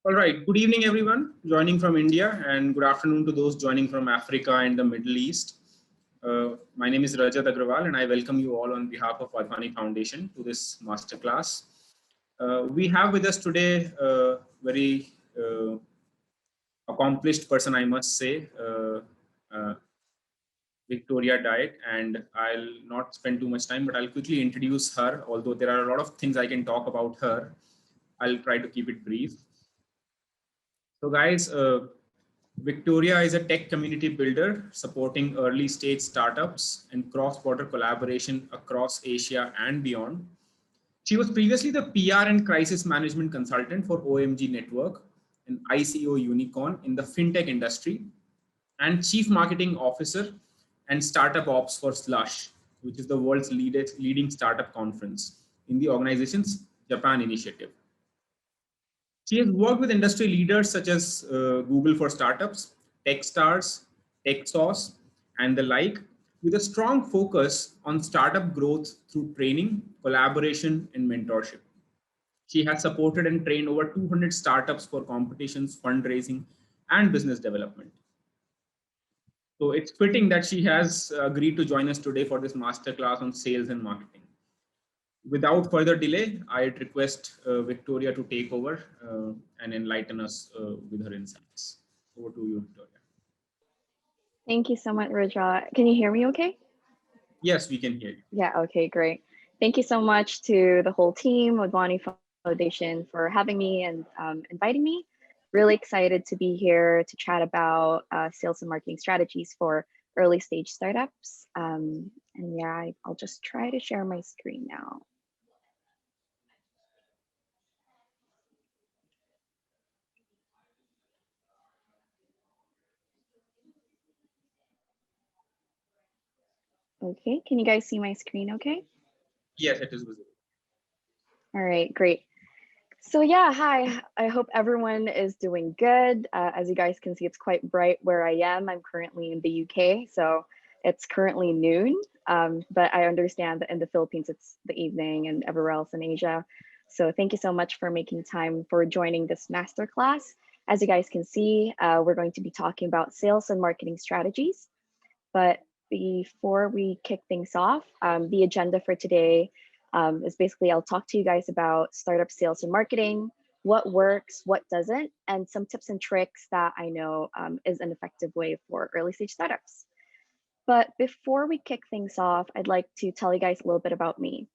All right. Good evening, everyone joining from India, and good afternoon to those joining from Africa and the Middle East. My name is Rajat Agrawal, and I welcome you all on behalf of Wadhwani Foundation to this masterclass. We have with us today a very accomplished person, I must say, uh, Victoria Daet, and I'll not spend too much time, but I'll quickly introduce her. Although there are a lot of things I can talk about her, I'll try to keep it brief. So, guys, Victoria is a tech community builder supporting early stage startups and cross border collaboration across Asia and beyond. She was previously the PR and crisis management consultant for OMG Network, an ICO unicorn in the fintech industry, and chief marketing officer and startup ops for Slush, which is the world's leading startup conference in the organization's Japan initiative. She has worked with industry leaders such as Google for Startups, Techstars, TechSauce, and the like, with a strong focus on startup growth through training, collaboration, and mentorship. She has supported and trained over 200 startups for competitions, fundraising, and business development. So it's fitting that she has agreed to join us today for this masterclass on sales and marketing. Without further delay, I'd request Victoria to take over and enlighten us with her insights. Over to you, Victoria. Thank you so much, Raja. Can you hear me okay? Yes, we can hear you. Yeah, okay, great. Thank you so much to the whole team of Bonnie Foundation for having me and inviting me. Really excited to be here to chat about sales and marketing strategies for early stage startups. And yeah, I'll just try to share my screen now. Okay, can you guys see my screen okay? Yes, it is visible. All right, great. So yeah, hi. I hope everyone is doing good. As you guys can see, it's quite bright where I am. I'm currently in the UK, so it's currently noon. But I understand that in the Philippines, it's the evening and everywhere else in Asia. So thank you so much for making time for joining this masterclass. As you guys can see, we're going to be talking about sales and marketing strategies. But before we kick things off, the agenda for today is basically I'll talk to you guys about startup sales and marketing, what works, what doesn't, and some tips and tricks that I know is an effective way for early stage startups. But before we kick things off, I'd like to tell you guys a little bit about me.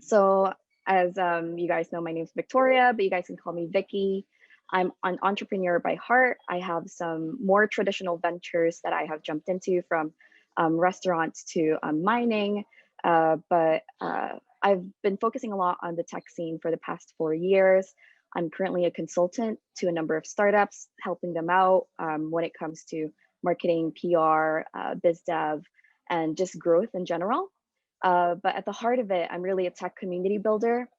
So as you guys know, my name is Victoria, but you guys can call me Vicky. I'm an entrepreneur by heart. I have some more traditional ventures that I have jumped into, from restaurants to mining. But I've been focusing a lot on the tech scene for the past 4 years. I'm currently a consultant to a number of startups, helping them out when it comes to marketing, PR, biz dev, and just growth in general. But at the heart of it, I'm really a tech community builder.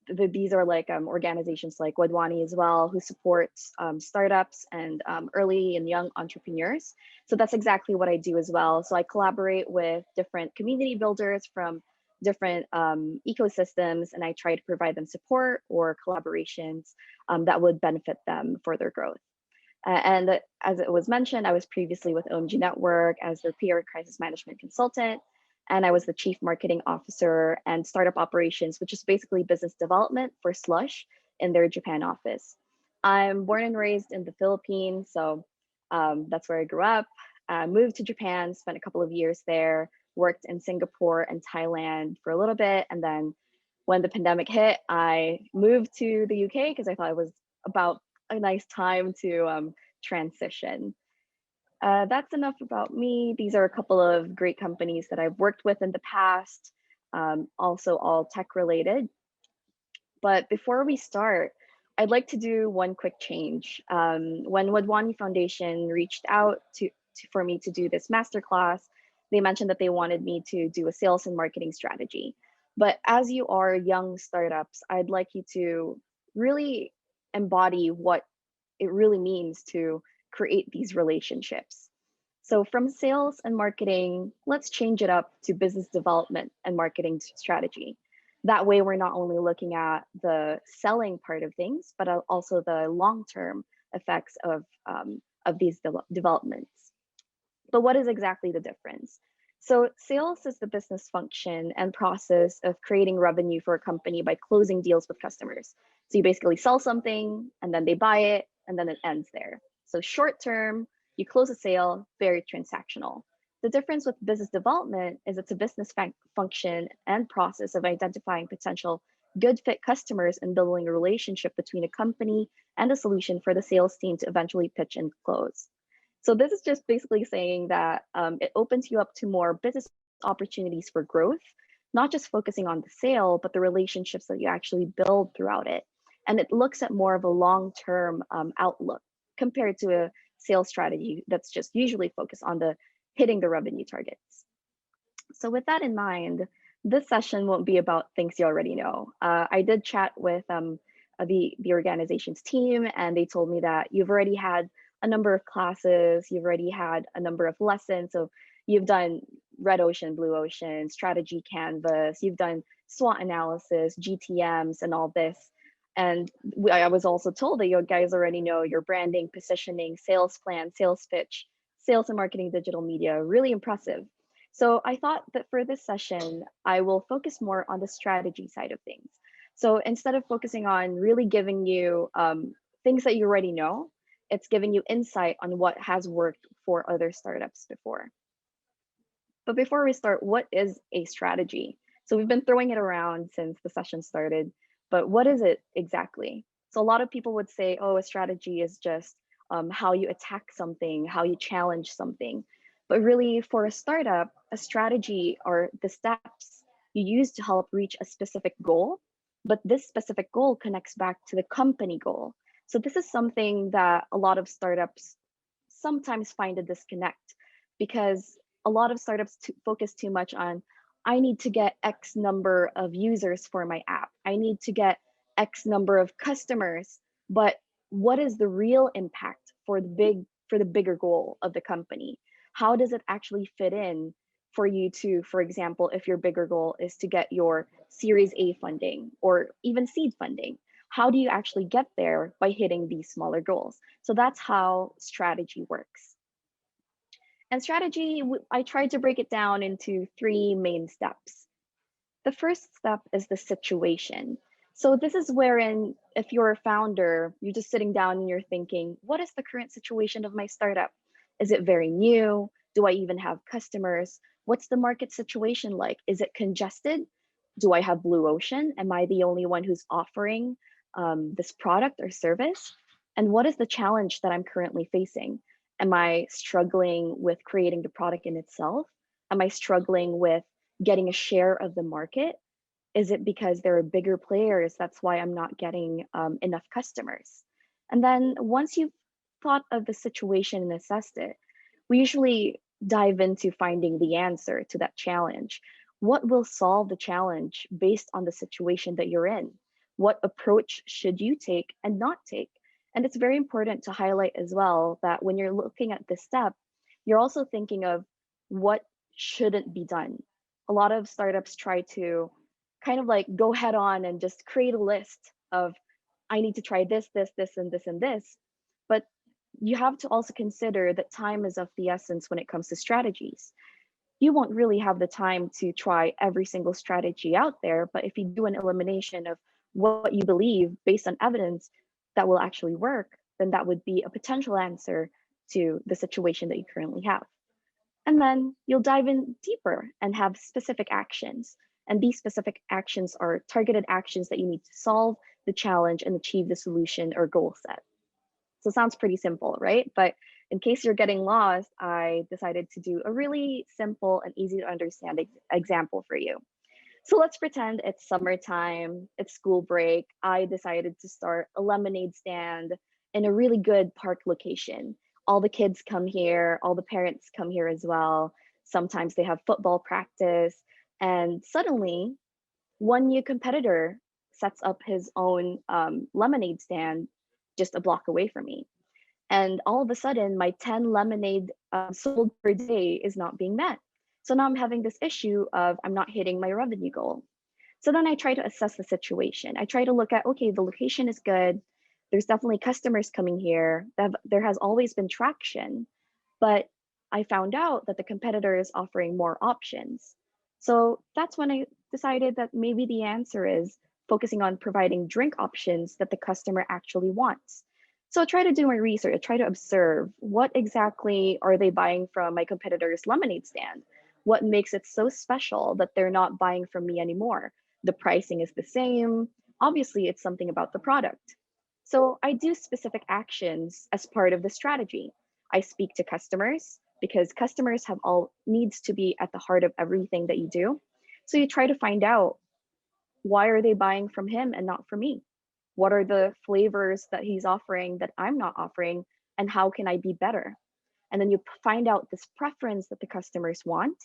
These are like organizations like Wadhwani as well, who supports startups and early and young entrepreneurs. So that's exactly what I do as well. So I collaborate with different community builders from different ecosystems, and I try to provide them support or collaborations that would benefit them for their growth. And as it was mentioned, I was previously with OMG Network as their PR crisis management consultant. And I was the chief marketing officer and startup operations, which is basically business development for Slush in their Japan office. I'm born and raised in the Philippines, so that's where I grew up. Moved to Japan, spent a couple of years there, worked in Singapore and Thailand for a little bit. And then when the pandemic hit, I moved to the UK because I thought it was about a nice time to transition. That's enough about me. These are a couple of great companies that I've worked with in the past, also all tech related. But before we start, I'd like to do one quick change. When Wadhwani Foundation reached out for me to do this masterclass, they mentioned that they wanted me to do a sales and marketing strategy. But as you are young startups, I'd like you to really embody what it really means to create these relationships. So from sales and marketing, let's change it up to business development and marketing strategy. That way, we're not only looking at the selling part of things, but also the long-term effects of these developments. But what is exactly the difference? So sales is the business function and process of creating revenue for a company by closing deals with customers. So you basically sell something and then they buy it and then it ends there. So short term, you close a sale, very transactional. The difference with business development is it's a business function and process of identifying potential good fit customers and building a relationship between a company and a solution for the sales team to eventually pitch and close. So this is just basically saying that it opens you up to more business opportunities for growth, not just focusing on the sale, but the relationships that you actually build throughout it. And it looks at more of a long-term outlook compared to a sales strategy that's just usually focused on the hitting the revenue targets. So with that in mind, this session won't be about things you already know. I did chat with the organization's team, and they told me that you've already had a number of classes, you've already had a number of lessons. So you've done red ocean, blue ocean, strategy canvas, you've done SWOT analysis, GTMs, and all this. And I was also told that you guys already know your branding, positioning, sales plan, sales pitch, sales and marketing, digital media. Really impressive. So I thought that for this session, I will focus more on the strategy side of things. So instead of focusing on really giving you things that you already know, it's giving you insight on what has worked for other startups before. But before we start, what is a strategy? So we've been throwing it around since the session started, but what is it exactly? So a lot of people would say, oh, a strategy is just how you attack something, how you challenge something. But really, for a startup, a strategy are the steps you use to help reach a specific goal. But this specific goal connects back to the company goal. So this is something that a lot of startups sometimes find a disconnect, because a lot of startups focus too much on, I need to get X number of users for my app. I need to get X number of customers. But what is the real impact for the bigger goal of the company? How does it actually fit in for you to, for example, if your bigger goal is to get your Series A funding or even seed funding? How do you actually get there by hitting these smaller goals? So that's how strategy works. And strategy, I tried to break it down into three main steps. The first step is the situation. So this is wherein, if you're a founder, you're just sitting down and you're thinking, what is the current situation of my startup? Is it very new? Do I even have customers? What's the market situation like? Is it congested? Do I have blue ocean? Am I the only one who's offering this product or service? And what is the challenge that I'm currently facing? Am I struggling with creating the product in itself? Am I struggling with getting a share of the market? Is it because there are bigger players? That's why I'm not getting enough customers. And then once you've thought of the situation and assessed it, we usually dive into finding the answer to that challenge. What will solve the challenge based on the situation that you're in? What approach should you take and not take? And it's very important to highlight as well that when you're looking at this step, you're also thinking of what shouldn't be done. A lot of startups try to kind of like go head on and just create a list of, I need to try this, this, this, and this, and this. But you have to also consider that time is of the essence when it comes to strategies. You won't really have the time to try every single strategy out there, but if you do an elimination of what you believe based on evidence that will actually work, then that would be a potential answer to the situation that you currently have. And then you'll dive in deeper and have specific actions. And these specific actions are targeted actions that you need to solve the challenge and achieve the solution or goal set. So it sounds pretty simple, right? But in case you're getting lost, I decided to do a really simple and easy to understand example for you. So let's pretend it's summertime, it's school break. I decided to start a lemonade stand in a really good park location. All the kids come here, all the parents come here as well. Sometimes they have football practice. And suddenly, one new competitor sets up his own lemonade stand just a block away from me. And all of a sudden, my 10 lemonade sold per day is not being met. So now I'm having this issue of I'm not hitting my revenue goal. So then I try to assess the situation. I try to look at, okay, the location is good. There's definitely customers coming here. There has always been traction, but I found out that the competitor is offering more options. So that's when I decided that maybe the answer is focusing on providing drink options that the customer actually wants. So I try to do my research, I try to observe what exactly are they buying from my competitor's lemonade stand? What makes it so special that they're not buying from me anymore? The pricing is the same. Obviously, it's something about the product. So I do specific actions as part of the strategy. I speak to customers because customers have all needs to be at the heart of everything that you do. So you try to find out, why are they buying from him and not from me? What are the flavors that he's offering that I'm not offering? And how can I be better? And then you find out this preference that the customers want,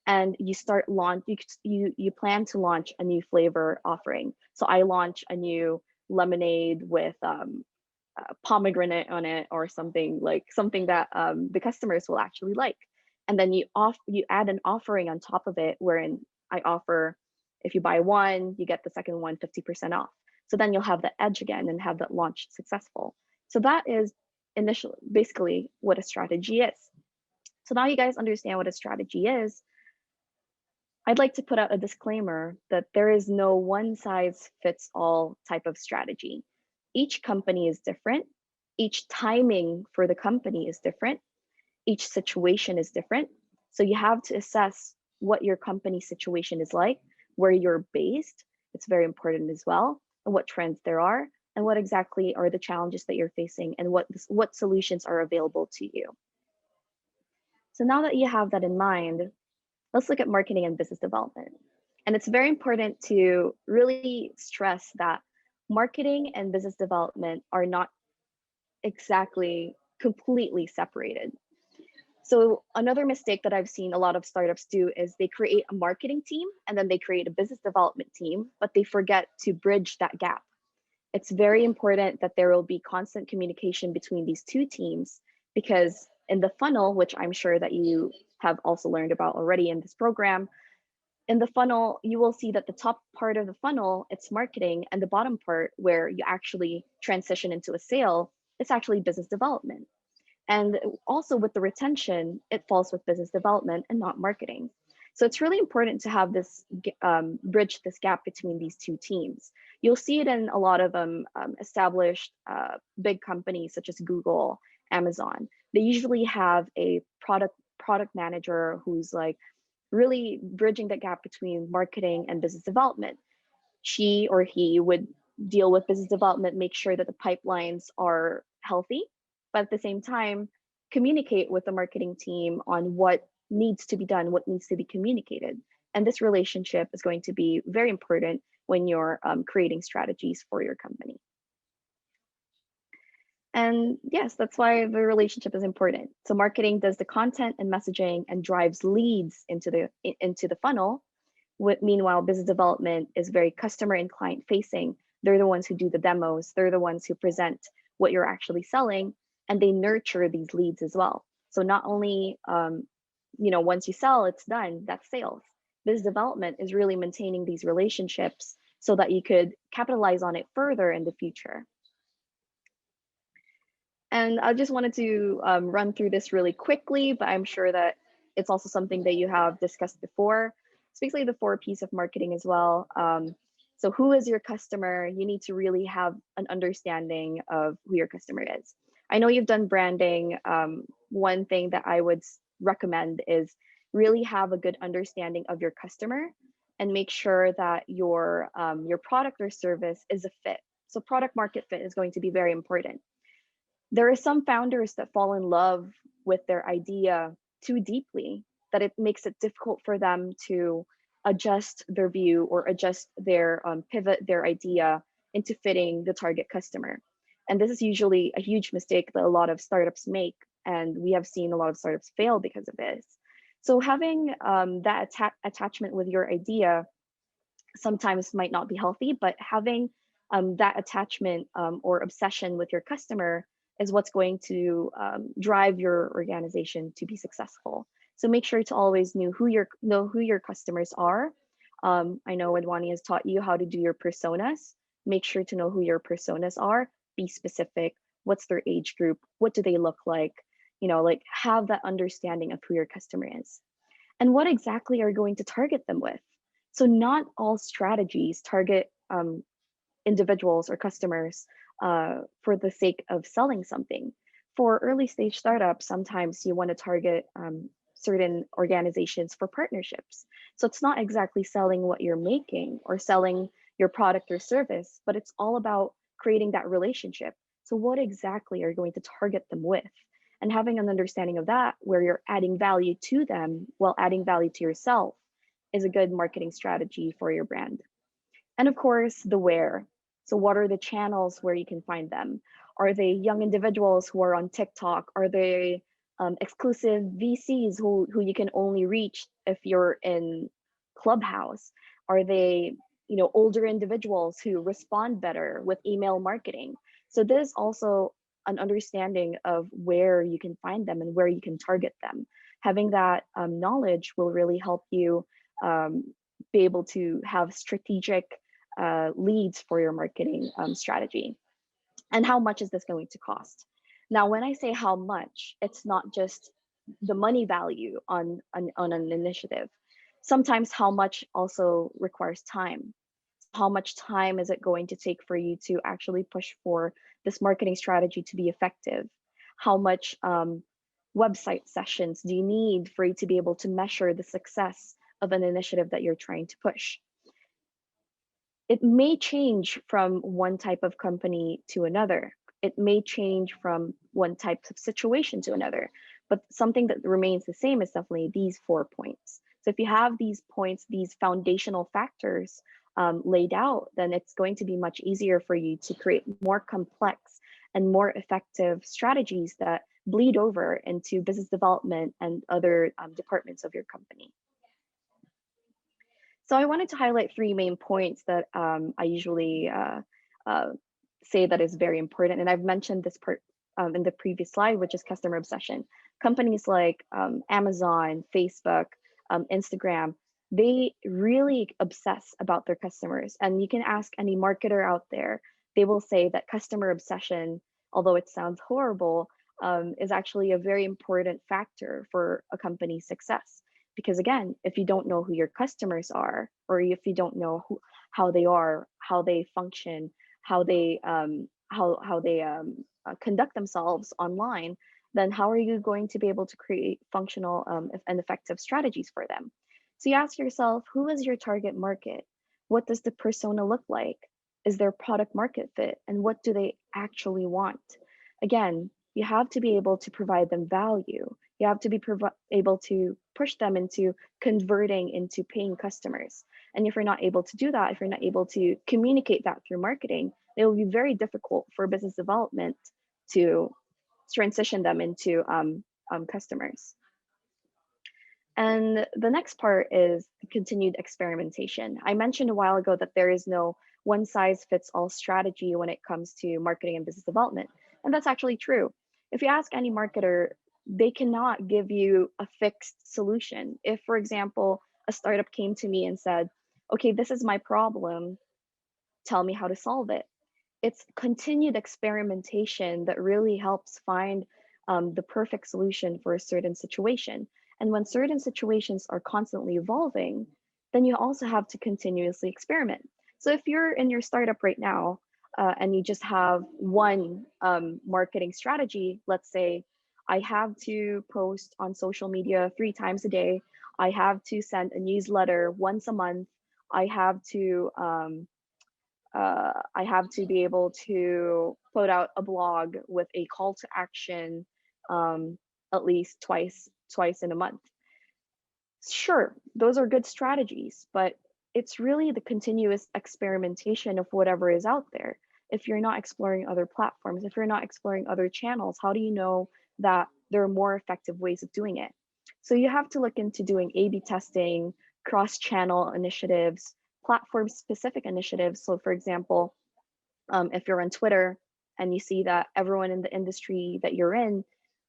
and you start launch you plan to launch a new flavor offering. So I launch a new lemonade with pomegranate on it, or something like something that the customers will actually like. And then you add an offering on top of it, wherein I offer, if you buy one you get the second one 50% off. So then you'll have the edge again and have that launch successful. So that is initially basically what a strategy is. So now you guys understand what a strategy is. I'd like to put out a disclaimer that there is no one size fits all type of strategy. Each company is different. Each timing for the company is different. Each situation is different. So you have to assess what your company situation is like, where you're based. It's very important as well, and what trends there are, and what exactly are the challenges that you're facing, and what solutions are available to you. So now that you have that in mind, let's look at marketing and business development. And it's very important to really stress that marketing and business development are not exactly completely separated. So another mistake that I've seen a lot of startups do is they create a marketing team and then they create a business development team, but they forget to bridge that gap. It's very important that there will be constant communication between these two teams, because in the funnel, which I'm sure that you have also learned about already in this program, in the funnel, you will see that the top part of the funnel, it's marketing, and the bottom part where you actually transition into a sale, it's actually business development. And also with the retention, it falls with business development and not marketing. So it's really important to have this bridge this gap between these two teams. You'll see it in a lot of established big companies such as Google, Amazon. They usually have a product manager who's like really bridging the gap between marketing and business development. She or he would deal with business development, make sure that the pipelines are healthy, but at the same time, communicate with the marketing team on what needs to be done, what needs to be communicated. And this relationship is going to be very important when you're creating strategies for your company. And yes, that's why the relationship is important. So marketing does the content and messaging and drives leads into the funnel. Meanwhile, business development is very customer and client facing. They're the ones who do the demos. They're the ones who present what you're actually selling, and they nurture these leads as well. So not only, once you sell, it's done, that's sales. Business development is really maintaining these relationships so that you could capitalize on it further in the future. And I just wanted to run through this really quickly, but I'm sure that it's also something that you have discussed before. It's basically the 4 P's of marketing as well. So who is your customer? You need to really have an understanding of who your customer is. I know you've done branding. One thing that I would recommend is really have a good understanding of your customer and make sure that your product or service is a fit. So product market fit is going to be very important. There are some founders that fall in love with their idea too deeply, that it makes it difficult for them to adjust their view or adjust their pivot their idea into fitting the target customer. And this is usually a huge mistake that a lot of startups make. And we have seen a lot of startups fail because of this. So having that attachment with your idea sometimes might not be healthy, but having that attachment or obsession with your customer is what's going to drive your organization to be successful. So make sure to always know who your customers are, I know Edwani has taught you how to do your personas. Make sure to know who your personas are, be specific. What's their age group? What do they look like? Like have that understanding of who your customer is. And what exactly are you going to target them with? So not all strategies target individuals or customers for the sake of selling something. For early stage startups, sometimes you want to target certain organizations for partnerships. So it's not exactly selling what you're making or selling your product or service, but it's all about creating that relationship. So what exactly are you going to target them with? And having an understanding of that, where you're adding value to them while adding value to yourself, is a good marketing strategy for your brand. And of course, the where. So, what are the channels where you can find them? Are they young individuals who are on TikTok? Are they exclusive VCs who you can only reach if you're in Clubhouse? Are they older individuals who respond better with email marketing? So there's also an understanding of where you can find them and where you can target them. Having that knowledge will really help you um, be able to have strategic leads for your marketing strategy. And how much is this going to cost? Now, when I say how much, it's not just the money value on an initiative. Sometimes how much also requires time. How much time is it going to take for you to actually push for this marketing strategy to be effective? How much website sessions do you need for you to be able to measure the success of an initiative that you're trying to push? It may change from one type of company to another. It may change from one type of situation to another, but something that remains the same is definitely these 4 points. So if you have these points, these foundational factors laid out, then it's going to be much easier for you to create more complex and more effective strategies that bleed over into business development and other departments of your company. So I wanted to highlight three main points that I usually uh, say that is very important. And I've mentioned this part in the previous slide, which is customer obsession. Companies like Amazon, Facebook, Instagram, they really obsess about their customers. And you can ask any marketer out there, they will say that customer obsession, although it sounds horrible, is actually a very important factor for a company's success. Because again, if you don't know who your customers are, or if you don't know how they are, how they function, how they conduct themselves online, then how are you going to be able to create functional and effective strategies for them? So you ask yourself, who is your target market? What does the persona look like? Is there product market fit? And what do they actually want? Again, you have to be able to provide them value. You have to be able to push them into converting into paying customers. And if you're not able to do that, if you're not able to communicate that through marketing, it will be very difficult for business development to transition them into customers. And the next part is the continued experimentation. I mentioned a while ago that there is no one size fits all strategy when it comes to marketing and business development. And that's actually true. If you ask any marketer, they cannot give you a fixed solution. If, for example, a startup came to me and said, okay, this is my problem, tell me how to solve it. It's continued experimentation that really helps find the perfect solution for a certain situation. And when certain situations are constantly evolving, then you also have to continuously experiment. So if you're in your startup right now and you just have one marketing strategy, let's say I have to post on social media 3 times a day, I have to send a newsletter once a month, I have to I have to be able to put out a blog with a call to action um, at least twice in a month. Sure, those are good strategies, but it's really the continuous experimentation of whatever is out there. If you're not exploring other platforms, if you're not exploring other channels, how do you know that there are more effective ways of doing it? So you have to look into doing A/B testing, cross-channel initiatives, platform-specific initiatives. So, for example, if you're on Twitter and you see that everyone in the industry that you're in,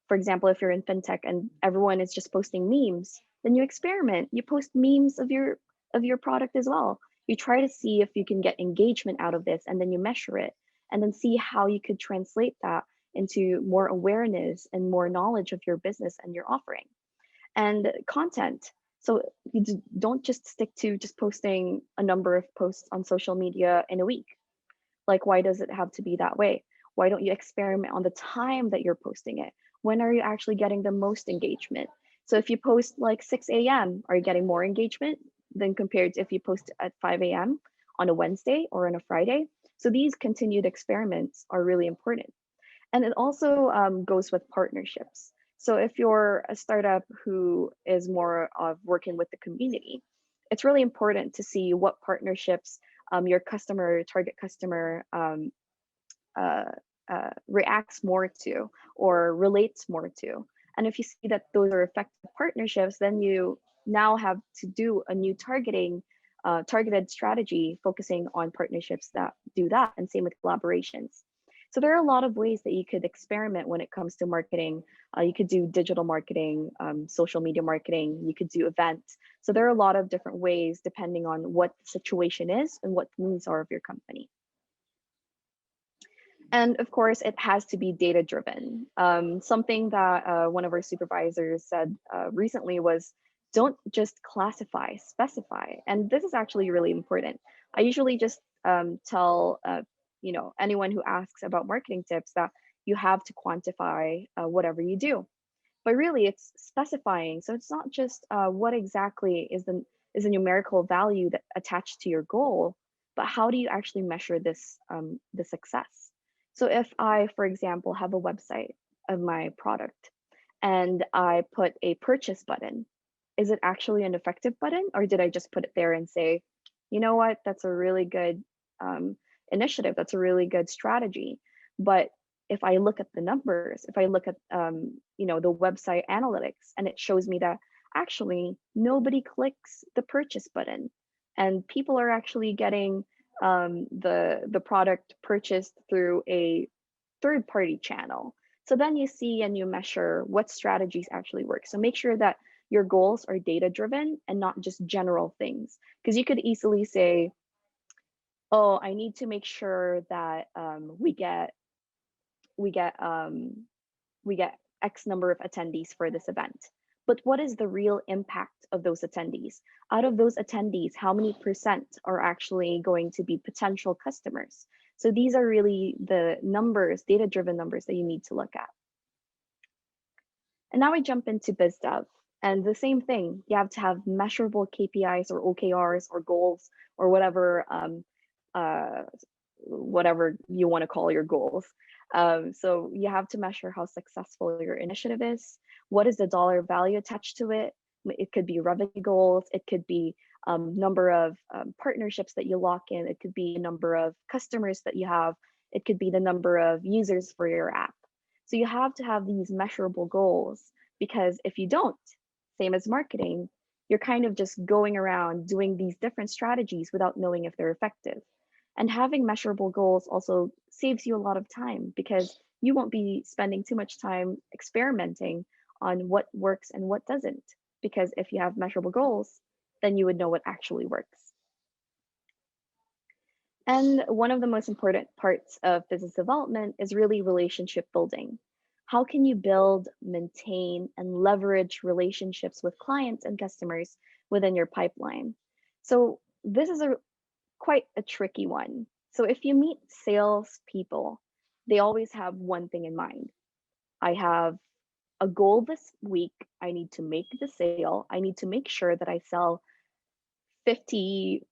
for example, if you're in fintech and everyone is just posting memes, then you experiment. You post memes of your of your product as well. You try to see if you can get engagement out of this, and then you measure it, and then see how you could translate that into more awareness and more knowledge of your business and your offering. And content. So you don't just stick to just posting a number of posts on social media in a week. Like, why does it have to be that way? Why don't you experiment on the time that you're posting it? When are you actually getting the most engagement? So if you post like 6 a.m., are you getting more engagement than compared to if you post at 5 a.m. on a Wednesday or on a Friday? So these continued experiments are really important. And it also goes with partnerships. So if you're a startup who is more of working with the community, it's really important to see what partnerships your target customer uh, reacts more to or relates more to. And if you see that those are effective partnerships, then you now have to do a new targeted strategy focusing on partnerships that do that, and same with collaborations. So there are a lot of ways that you could experiment when it comes to marketing. You could do digital marketing, social media marketing, you could do events. So there are a lot of different ways depending on what the situation is and what the needs are of your company. And of course, it has to be data driven. Something that one of our supervisors said recently was, don't just classify, specify. And this is actually really important. I usually just tell anyone who asks about marketing tips that you have to quantify whatever you do. But really, it's specifying. So it's not just what exactly is the numerical value that attached to your goal, but how do you actually measure this the success? So if I, for example, have a website of my product and I put a purchase button, is it actually an effective button, or did I just put it there and say, you know what, that's a really good initiative, that's a really good strategy. But if I look at the numbers, if I look at the website analytics, and it shows me that actually nobody clicks the purchase button, and people are actually getting the product purchased through a third party channel. So then you see and you measure what strategies actually work. So make sure that your goals are data driven and not just general things, because you could easily say, oh, I need to make sure that we get we get X number of attendees for this event. But what is the real impact of those attendees? Out of those attendees, how many percent are actually going to be potential customers? So these are really the numbers, data-driven numbers that you need to look at. And now we jump into biz dev. And the same thing, you have to have measurable KPIs or OKRs or goals or whatever you want to call your goals. So you have to measure how successful your initiative is. What is the dollar value attached to it? It could be revenue goals. It could be number of partnerships that you lock in. It could be a number of customers that you have. It could be the number of users for your app. So you have to have these measurable goals, because if you don't, same as marketing, you're kind of just going around doing these different strategies without knowing if they're effective. And having measurable goals also saves you a lot of time, because you won't be spending too much time experimenting on what works and what doesn't. Because if you have measurable goals, then you would know what actually works. And one of the most important parts of business development is really relationship building. How can you build, maintain, and leverage relationships with clients and customers within your pipeline? So this is quite a tricky one. So if you meet sales people, they always have one thing in mind. I have a goal this week. I need to make the sale. I need to make sure that I sell 50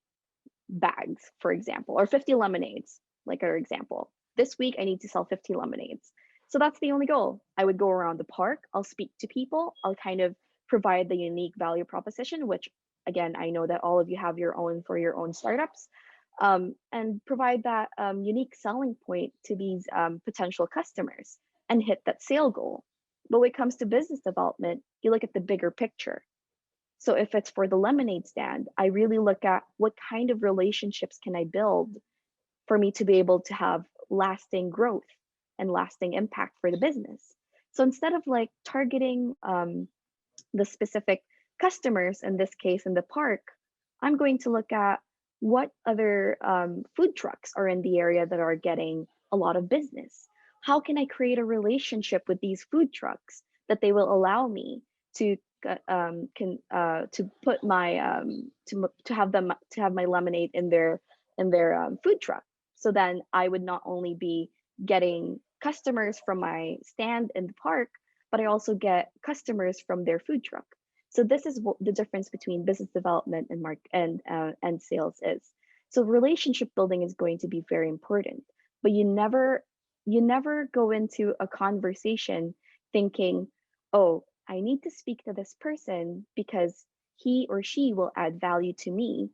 bags, for example, or 50 lemonades, like our example. This week, I need to sell 50 lemonades. So that's the only goal. I would go around the park, I'll speak to people, I'll kind of provide the unique value proposition, which again, I know that all of you have your own for your own startups, and provide that unique selling point to these potential customers and hit that sale goal. But when it comes to business development, you look at the bigger picture. So if it's for the lemonade stand, I really look at what kind of relationships can I build for me to be able to have lasting growth and lasting impact for the business. So instead of like targeting the specific customers, in this case in the park, I'm going to look at what other food trucks are in the area that are getting a lot of business. How can I create a relationship with these food trucks that they will allow me to can to put my to have them to have my lemonade in their food truck. So then I would not only be getting customers from my stand in the park, but I also get customers from their food truck. So this is what the difference between business development and and sales is. So relationship building is going to be very important, but you never go into a conversation thinking, oh, I need to speak to this person because he or she will add value to me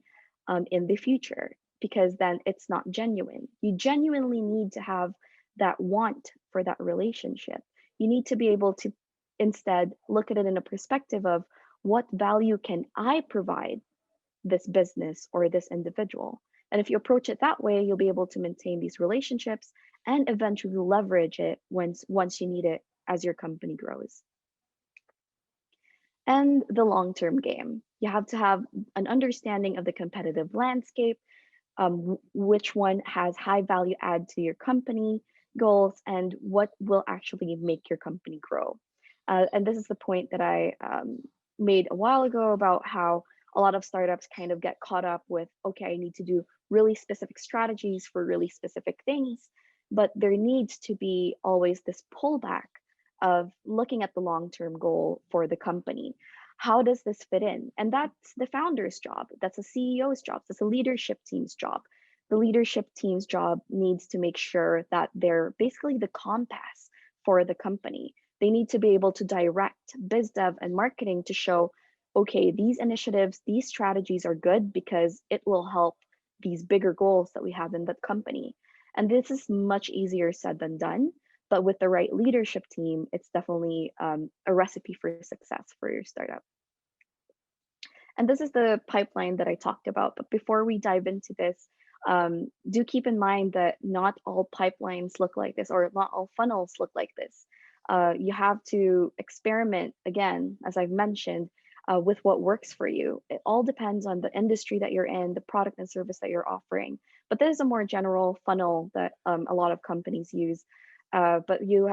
in the future, because then it's not genuine. You genuinely need to have that want for that relationship. You need to be able to instead look at it in a perspective of what value can I provide this business or this individual. And if you approach it that way, you'll be able to maintain these relationships and eventually leverage it once you need it as your company grows. And the long-term game. You have to have an understanding of the competitive landscape, which one has high value add to your company goals, and what will actually make your company grow. And this is the point that I made a while ago about how a lot of startups kind of get caught up with, okay, I need to do really specific strategies for really specific things, but there needs to be always this pullback of looking at the long-term goal for the company. How does this fit in? And that's the founder's job. That's a CEO's job. That's a leadership team's job. The leadership team's job needs to make sure that they're basically the compass for the company. They need to be able to direct biz dev and marketing to show, okay, these initiatives, these strategies are good because it will help these bigger goals that we have in the company. And this is much easier said than done. But with the right leadership team, it's definitely a recipe for success for your startup. And this is the pipeline that I talked about. But before we dive into this, do keep in mind that not all pipelines look like this, or not all funnels look like this. You have to experiment, again, as I've mentioned, with what works for you. It all depends on the industry that you're in, the product and service that you're offering. But this is a more general funnel that a lot of companies use. But you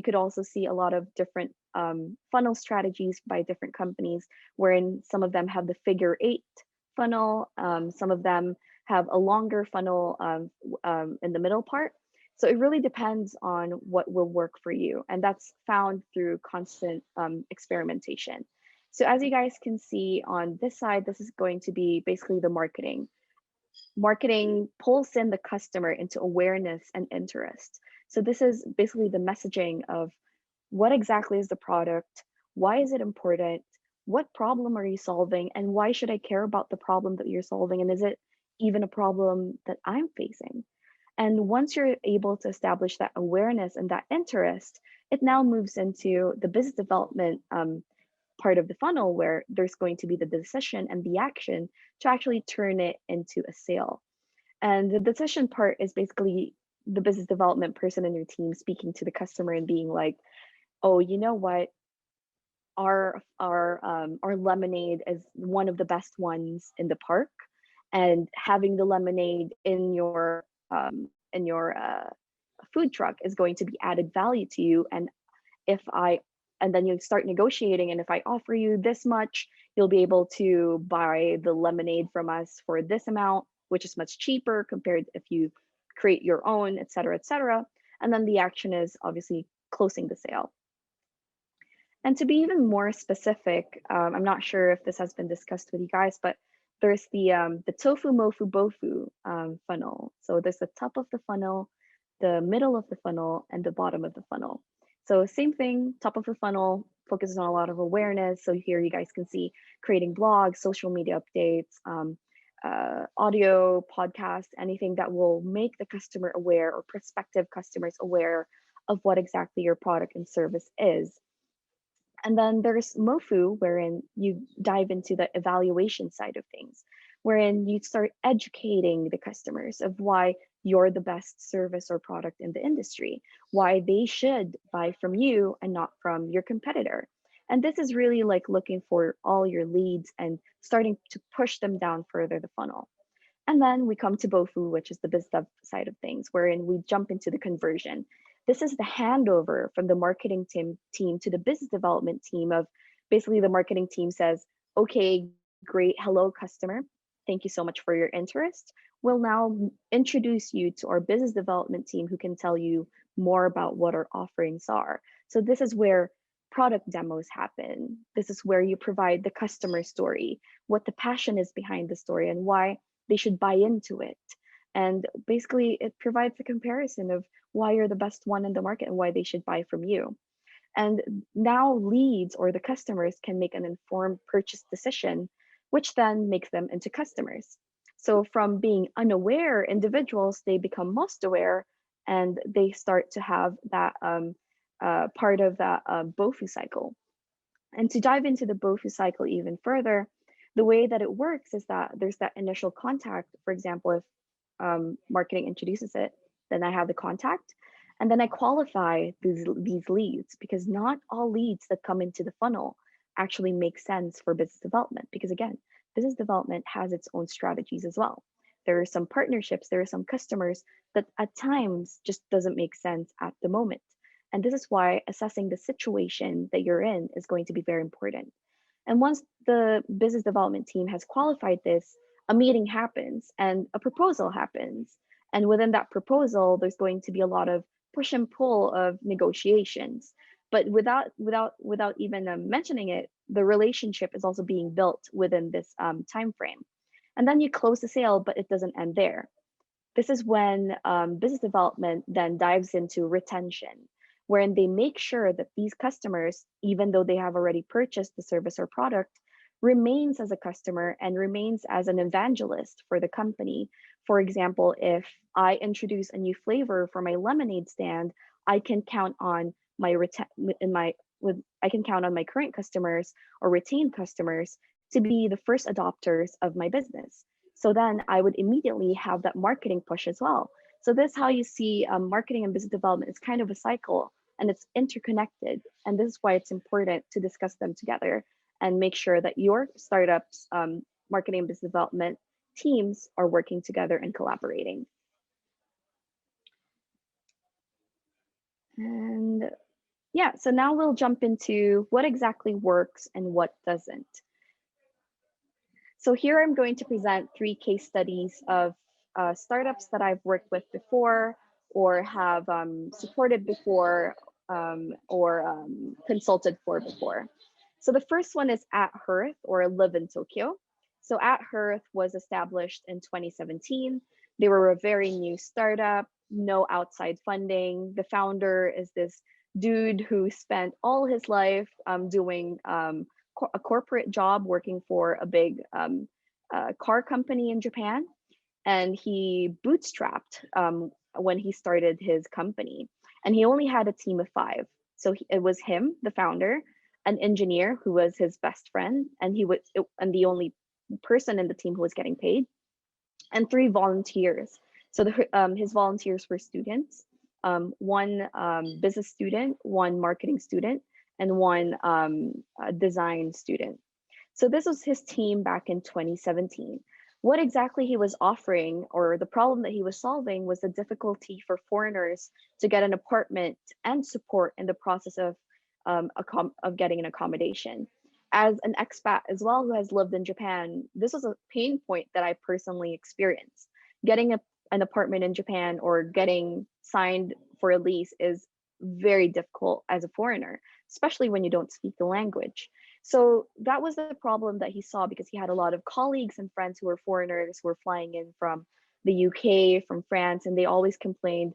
could also see a lot of different funnel strategies by different companies, wherein some of them have the figure eight funnel, some of them have a longer funnel in the middle part. So it really depends on what will work for you, and that's found through constant experimentation. So as you guys can see on this side, this is going to be basically the marketing. Marketing pulls in the customer into awareness and interest. So this is basically the messaging of what exactly is the product, why is it important, what problem are you solving, and why should I care about the problem that you're solving, and is it even a problem that I'm facing? And once you're able to establish that awareness and that interest, it now moves into the business development part of the funnel, where there's going to be the decision and the action to actually turn it into a sale. And the decision part is basically the business development person in your team speaking to the customer and being like, oh, you know what? Our lemonade is one of the best ones in the park, and having the lemonade in your food truck is going to be added value to you. And if I and then you start negotiating, and if I offer you this much, you'll be able to buy the lemonade from us for this amount, which is much cheaper compared if you create your own, et cetera, et cetera. And then the action is obviously closing the sale. And to be even more specific, I'm not sure if this has been discussed with you guys, but there's the tofu, mofu, bofu funnel. So there's the top of the funnel, the middle of the funnel, and the bottom of the funnel. So same thing, top of the funnel focuses on a lot of awareness. So here you guys can see creating blogs, social media updates, audio, podcasts, anything that will make the customer aware or prospective customers aware of what exactly your product and service is. And then there's MOFU, wherein you dive into the evaluation side of things, wherein you start educating the customers of why you're the best service or product in the industry, why they should buy from you and not from your competitor. And this is really like looking for all your leads and starting to push them down further the funnel. And then we come to Bofu, which is the biz dev side of things, wherein we jump into the conversion. This is the handover from the marketing team to the business development team of basically the marketing team says, okay, great, hello customer. Thank you so much for your interest. We'll now introduce you to our business development team who can tell you more about what our offerings are. So this is where product demos happen. This is where you provide the customer story, what the passion is behind the story and why they should buy into it. And basically, it provides a comparison of why you're the best one in the market and why they should buy from you. And now leads or the customers can make an informed purchase decision, which then makes them into customers. So from being unaware individuals, they become most aware and they start to have that part of that BOFU cycle. And to dive into the BOFU cycle even further, the way that it works is that there's that initial contact. For example, if marketing introduces it, then I have the contact, and then I qualify these leads because not all leads that come into the funnel actually make sense for business development. Because again, business development has its own strategies as well. There are some partnerships, there are some customers that at times just doesn't make sense at the moment. And this is why assessing the situation that you're in is going to be very important. And once the business development team has qualified this, a meeting happens and a proposal happens. And within that proposal, there's going to be a lot of push and pull of negotiations. But without even mentioning it, the relationship is also being built within this time frame. And then you close the sale, but it doesn't end there. This is when business development then dives into retention, wherein they make sure that these customers, even though they have already purchased the service or product, remains as a customer and remains as an evangelist for the company. For example, if I introduce a new flavor for my lemonade stand, I can count on my I can count on my current customers or retained customers to be the first adopters of my business. So then I would immediately have that marketing push as well. So this is how you see marketing and business development is kind of a cycle and it's interconnected. And this is why it's important to discuss them together and make sure that your startups marketing and business development teams are working together and collaborating. And yeah, so now we'll jump into what exactly works and what doesn't. So here I'm going to present 3 case studies of startups that I've worked with before or have supported before or consulted for before. So the first one is At Hearth or Live in Tokyo. So At Hearth was established in 2017. They were a very new startup, no outside funding. The founder is this dude who spent all his life doing a corporate job working for a big car company in Japan. And he bootstrapped when he started his company. And he only had a team of 5. So it was him, the founder, an engineer who was his best friend, and and the only person in the team who was getting paid, and 3 volunteers. So his volunteers were students, 1 business student, 1 marketing student, and 1 design student. So this was his team back in 2017. What exactly he was offering, or the problem that he was solving, was the difficulty for foreigners to get an apartment and support in the process of getting an accommodation. As an expat as well who has lived in Japan, this was a pain point that I personally experienced. Getting an apartment in Japan or getting signed for a lease is very difficult as a foreigner, especially when you don't speak the language. So that was the problem that he saw because he had a lot of colleagues and friends who were foreigners who were flying in from the UK, from France, and they always complained,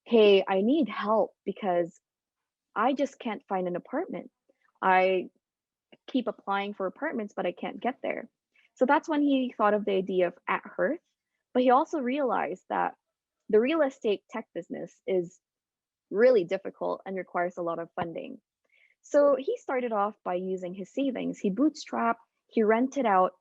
hey, I need help because I just can't find an apartment. I keep applying for apartments, but I can't get there. So that's when he thought of the idea of At Hearth. But he also realized that the real estate tech business is really difficult and requires a lot of funding. So he started off by using his savings. He bootstrapped, he rented out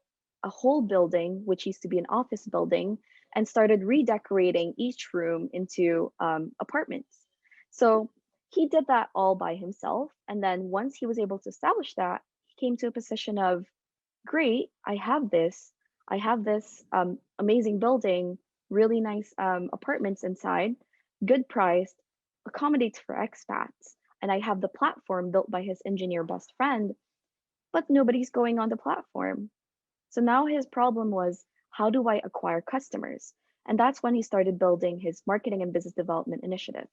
a whole building, which used to be an office building, and started redecorating each room into apartments. So he did that all by himself. And then once he was able to establish that, he came to a position of, great, I have this amazing building, really nice apartments inside, good priced, accommodates for expats. And I have the platform built by his engineer best friend, but nobody's going on the platform. So now his problem was, how do I acquire customers? And that's when he started building his marketing and business development initiative.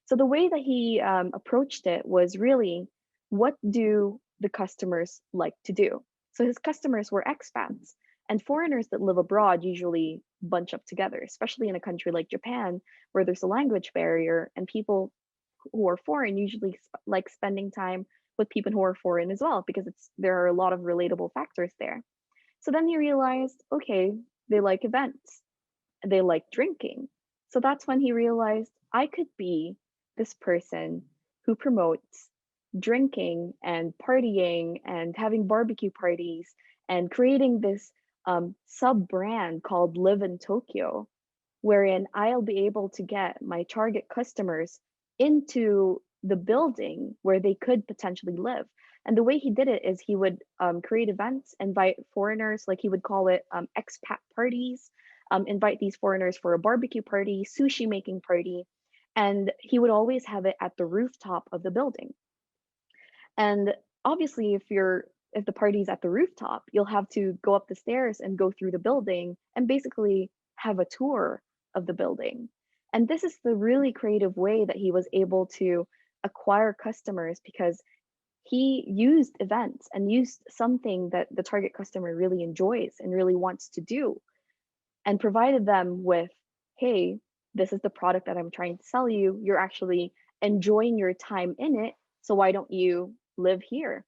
So the way that he approached it was really, what do the customers like to do? So his customers were expats, and foreigners that live abroad usually bunch up together, especially in a country like Japan, where there's a language barrier, and people who are foreign usually like spending time with people who are foreign as well, because there are a lot of relatable factors there. So then he realized, okay, they like events, they like drinking. So that's when he realized, I could be this person who promotes drinking and partying and having barbecue parties and creating this sub brand called Live in Tokyo, wherein I'll be able to get my target customers into the building where they could potentially live. And the way he did it is he would create events, invite foreigners, like he would call it expat parties, invite these foreigners for a barbecue party, sushi making party, and he would always have it at the rooftop of the building. And obviously, if the party's at the rooftop, you'll have to go up the stairs and go through the building and basically have a tour of the building. And this is the really creative way that he was able to acquire customers, because he used events and used something that the target customer really enjoys and really wants to do, and provided them with, hey, this is the product that I'm trying to sell you. You're actually enjoying your time in it. So why don't you live here?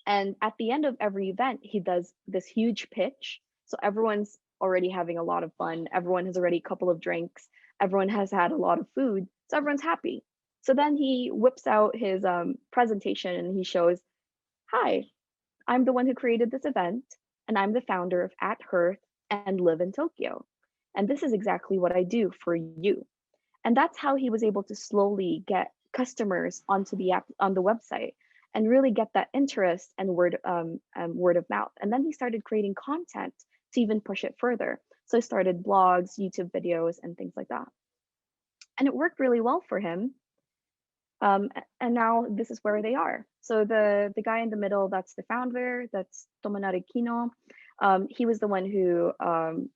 And at the end of every event, he does this huge pitch. So everyone's already having a lot of fun. Everyone has already a couple of drinks. Everyone has had a lot of food. So everyone's happy. So then he whips out his presentation and he shows, hi, I'm the one who created this event, and I'm the founder of At Hearth and Live in Tokyo. And this is exactly what I do for you. And that's how he was able to slowly get customers onto the app, on the website, and really get that interest and word of mouth. And then he started creating content to even push it further. So he started blogs, YouTube videos, and things like that. And it worked really well for him. And now this is where they are. So the guy in the middle, that's the founder, that's Tomonari Kino. He was the one who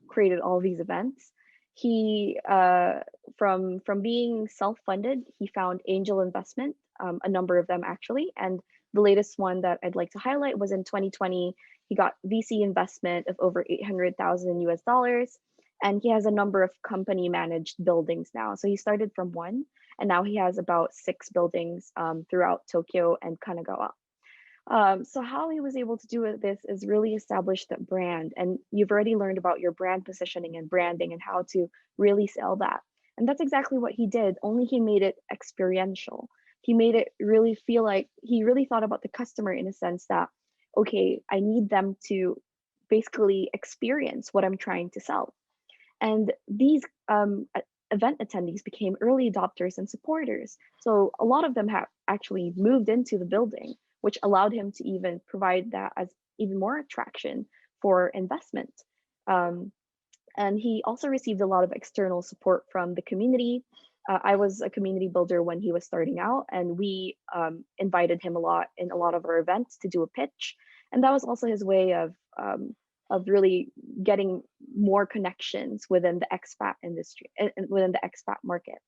created all these events. He from being self-funded, he found angel investment, a number of them actually. And the latest one that I'd like to highlight was in 2020. He got VC investment of over 800,000 US dollars. And he has a number of company managed buildings now. So he started from one, and now he has about 6 buildings throughout Tokyo and Kanagawa. So how he was able to do this is really establish that brand, and you've already learned about your brand positioning and branding and how to really sell that. And that's exactly what he did, only he made it experiential. He made it really feel like he really thought about the customer in a sense that, okay, I need them to basically experience what I'm trying to sell. And these event attendees became early adopters and supporters. So a lot of them have actually moved into the building, which allowed him to even provide that as even more attraction for investment. And he also received a lot of external support from the community. I was a community builder when he was starting out, and we invited him a lot in a lot of our events to do a pitch. And that was also his way of really getting more connections within the expat industry, within the expat market.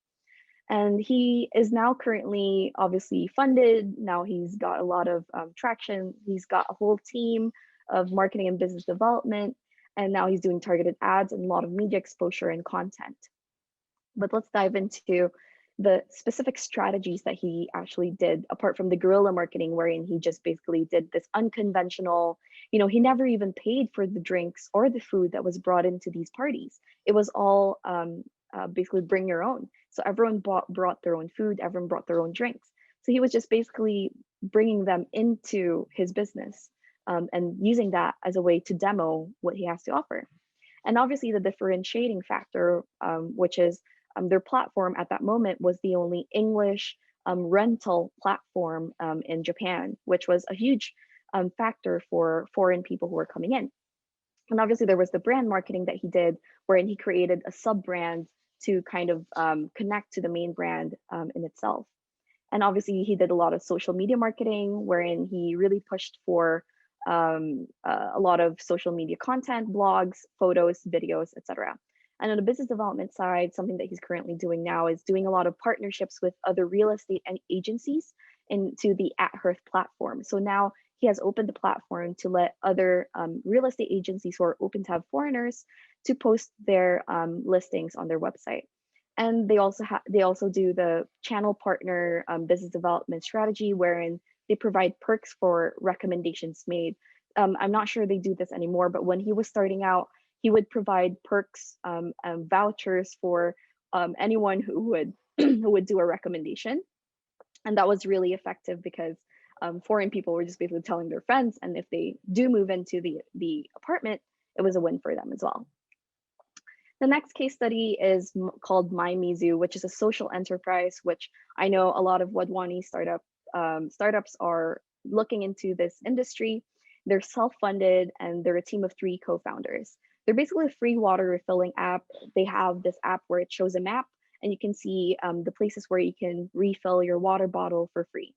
And he is now currently obviously funded. Now he's got a lot of traction. He's got a whole team of marketing and business development. And now he's doing targeted ads and a lot of media exposure and content. But let's dive into the specific strategies that he actually did, apart from the guerrilla marketing, wherein he just basically did this unconventional, he never even paid for the drinks or the food that was brought into these parties. It was all basically bring your own. So everyone brought their own food, everyone brought their own drinks. So he was just basically bringing them into his business and using that as a way to demo what he has to offer. And obviously the differentiating factor, which is their platform at that moment was the only English rental platform in Japan, which was a huge factor for foreign people who were coming in. And obviously, there was the brand marketing that he did, wherein he created a sub brand to kind of connect to the main brand in itself. And obviously, he did a lot of social media marketing, wherein he really pushed for a lot of social media content, blogs, photos, videos, etc. And on the business development side, something that he's currently doing now is doing a lot of partnerships with other real estate and agencies into the At Hearth platform. So now he has opened the platform to let other real estate agencies who are open to have foreigners to post their listings on their website. And they also do the channel partner business development strategy, wherein they provide perks for recommendations made. I'm not sure they do this anymore, but when he was starting out, he would provide perks and vouchers for anyone who would who would do a recommendation, and that was really effective because foreign people were just basically telling their friends, and if they do move into the apartment, it was a win for them as well. The next case study is called MyMizu, which is a social enterprise, which I know a lot of Wadwani startups are looking into this industry. They're self-funded and they're a team of 3 co-founders. They're basically a free water refilling app. They have this app where it shows a map and you can see the places where you can refill your water bottle for free.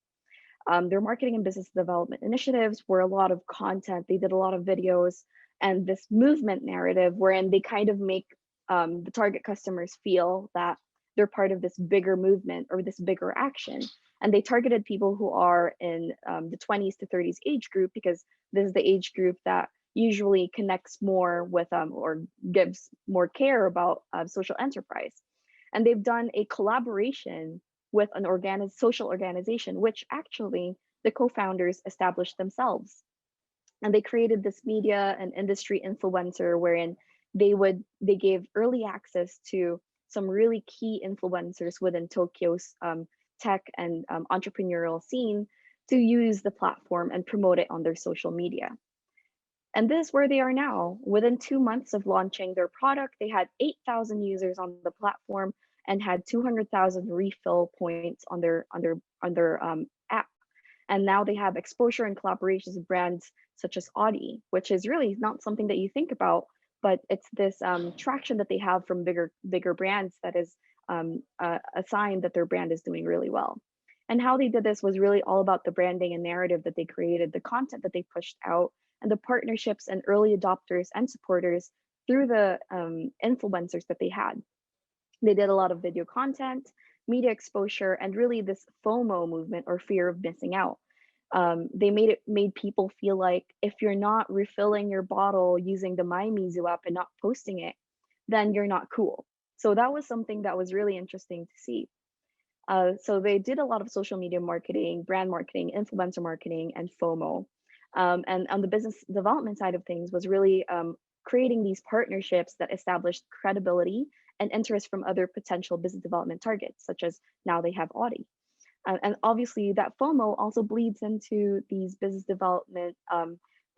Their marketing and business development initiatives were a lot of content. They did a lot of videos and this movement narrative wherein they kind of make the target customers feel that they're part of this bigger movement or this bigger action. And they targeted people who are in the 20s to 30s age group because this is the age group that usually connects more with or gives more care about social enterprise. And they've done a collaboration with an social organization, which actually the co-founders established themselves. And they created this media and industry influencer wherein they gave early access to some really key influencers within Tokyo's tech and entrepreneurial scene to use the platform and promote it on their social media. And this is where they are now. Within 2 months of launching their product, they had 8,000 users on the platform and had 200,000 refill points on their app. And now they have exposure and collaborations with brands such as Audi, which is really not something that you think about, but it's this traction that they have from bigger brands that is a sign that their brand is doing really well. And how they did this was really all about the branding and narrative that they created, the content that they pushed out, and the partnerships and early adopters and supporters through the influencers that they had. They did a lot of video content, media exposure, and really this FOMO movement or fear of missing out. They made people feel like if you're not refilling your bottle using the MyMizu app and not posting it, then you're not cool. So that was something that was really interesting to see. So they did a lot of social media marketing, brand marketing, influencer marketing, and FOMO. And on the business development side of things was really creating these partnerships that established credibility and interest from other potential business development targets, such as now they have Audi. And obviously that FOMO also bleeds into these business development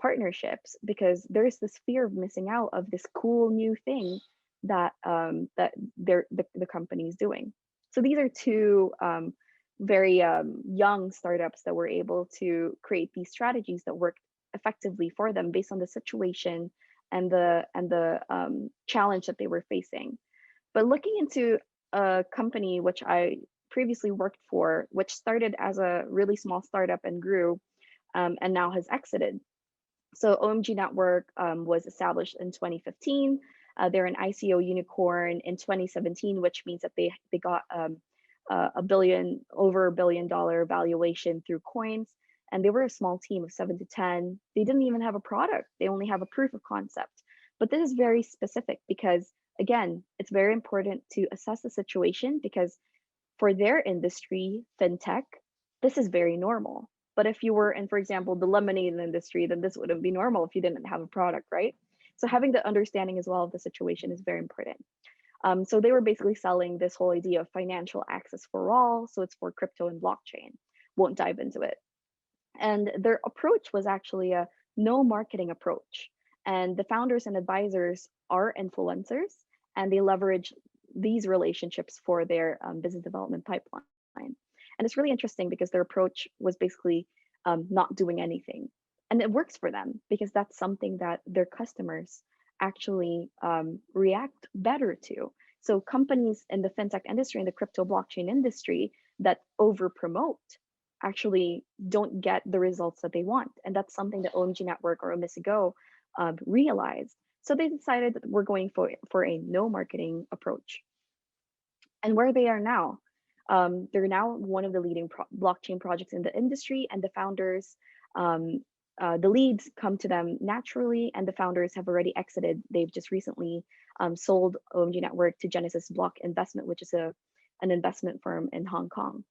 partnerships because there's this fear of missing out of this cool new thing that the company is doing. So these are 2 very young startups that were able to create these strategies that worked effectively for them based on the situation and the challenge that they were facing. But looking into a company which I previously worked for, which started as a really small startup and grew and now has exited. So OMG Network was established in 2015. They're an ICO unicorn in 2017, which means that they got over $1 billion valuation through coins. And they were a small team of 7 to 10. They didn't even have a product. They only have a proof of concept. But this is very specific because, again, it's very important to assess the situation because for their industry, fintech, this is very normal. But if you were in, for example, the lemonade industry, then this wouldn't be normal if you didn't have a product, right? So having the understanding as well of the situation is very important. So they were basically selling this whole idea of financial access for all. So it's for crypto and blockchain. Won't dive into it. And their approach was actually a no marketing approach. And the founders and advisors are influencers and they leverage these relationships for their business development pipeline. And it's really interesting because their approach was basically not doing anything. And it works for them because that's something that their customers actually react better to. So companies in the fintech industry and the crypto blockchain industry that over promote actually don't get the results that they want. And that's something that OMG Network or Omisigo realized. So they decided that we're going for a no marketing approach. And where they are now, they're now one of the leading blockchain projects in the industry, and the founders, um, the leads come to them naturally, and the founders have already exited. They've just recently sold OMG Network to Genesis Block Investment, which is an investment firm in Hong Kong.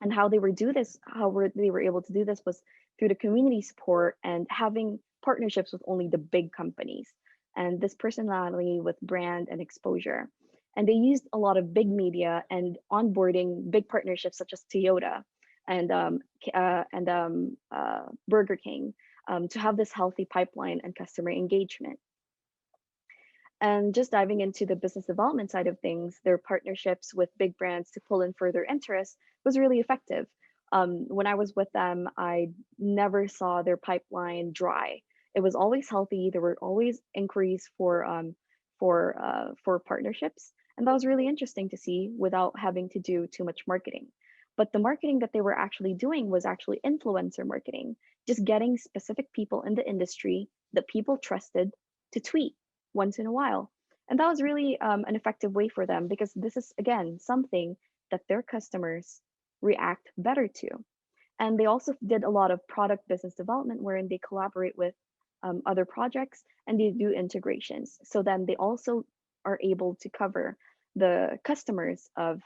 And how they they were able to do this was through the community support and having partnerships with only the big companies, and this personality with brand and exposure. And they used a lot of big media and onboarding big partnerships such as Toyota and Burger King to have this healthy pipeline and customer engagement. And just diving into the business development side of things, their partnerships with big brands to pull in further interest was really effective. When I was with them, I never saw their pipeline dry. It was always healthy. There were always inquiries for partnerships, and that was really interesting to see without having to do too much marketing. But the marketing that they were actually doing was actually influencer marketing, just getting specific people in the industry that people trusted to tweet once in a while. And that was really an effective way for them because this is, again, something that their customers react better to. And they also did a lot of product business development wherein they collaborate with other projects and they do integrations. So then they also are able to cover the customers of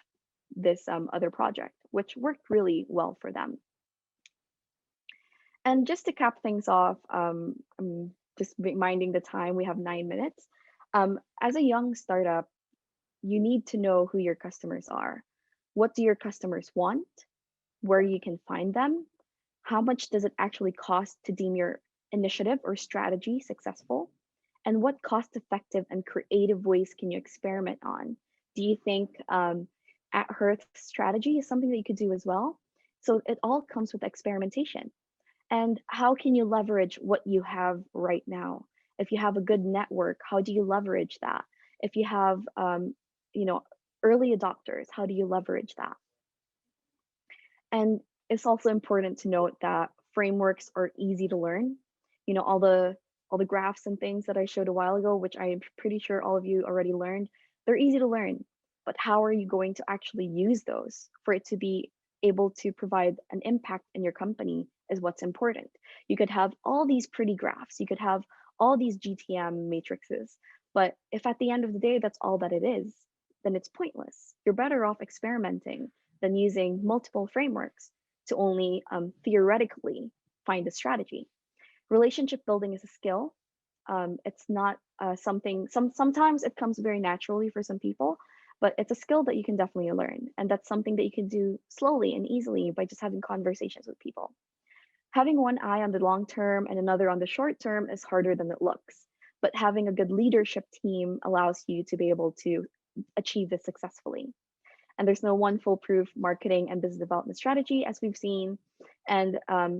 this other project, which worked really well for them. And just to cap things off, I'm just minding the time, we have 9 minutes. As a young startup, you need to know who your customers are. What do your customers want? Where you can find them? How much does it actually cost to deem your initiative or strategy successful? And what cost effective and creative ways can you experiment on? Do you think at Hearth strategy is something that you could do as well? So it all comes with experimentation. And how can you leverage what you have right now? If you have a good network, how do you leverage that? If you have, you know, early adopters, how do you leverage that? And it's also important to note that frameworks are easy to learn. You know, all the graphs and things that I showed a while ago, which I'm pretty sure all of you already learned, they're easy to learn. But how are you going to actually use those for it to be able to provide an impact in your company is what's important. You could have all these pretty graphs, you could have all these GTM matrices, but if at the end of the day that's all that it is, then it's pointless. You're better off experimenting than using multiple frameworks to only theoretically find a strategy. Relationship building is a skill. It's not something, sometimes it comes very naturally for some people, but it's a skill that you can definitely learn. And that's something that you can do slowly and easily by just having conversations with people. Having one eye on the long term and another on the short term is harder than it looks. But having a good leadership team allows you to be able to achieve this successfully. And there's no one foolproof marketing and business development strategy, as we've seen. And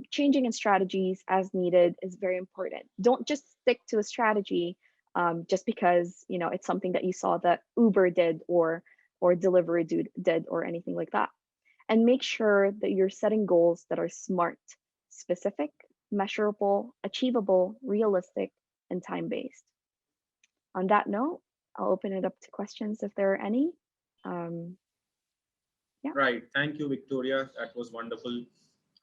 changing in strategies as needed is very important. Don't just stick to a strategy just because it's something that you saw that Uber did or Delivery did or anything like that. And make sure that you're setting goals that are smart, specific, measurable, achievable, realistic, and time-based. On that note, I'll open it up to questions if there are any. Yeah. Right. Thank you, Victoria. That was wonderful.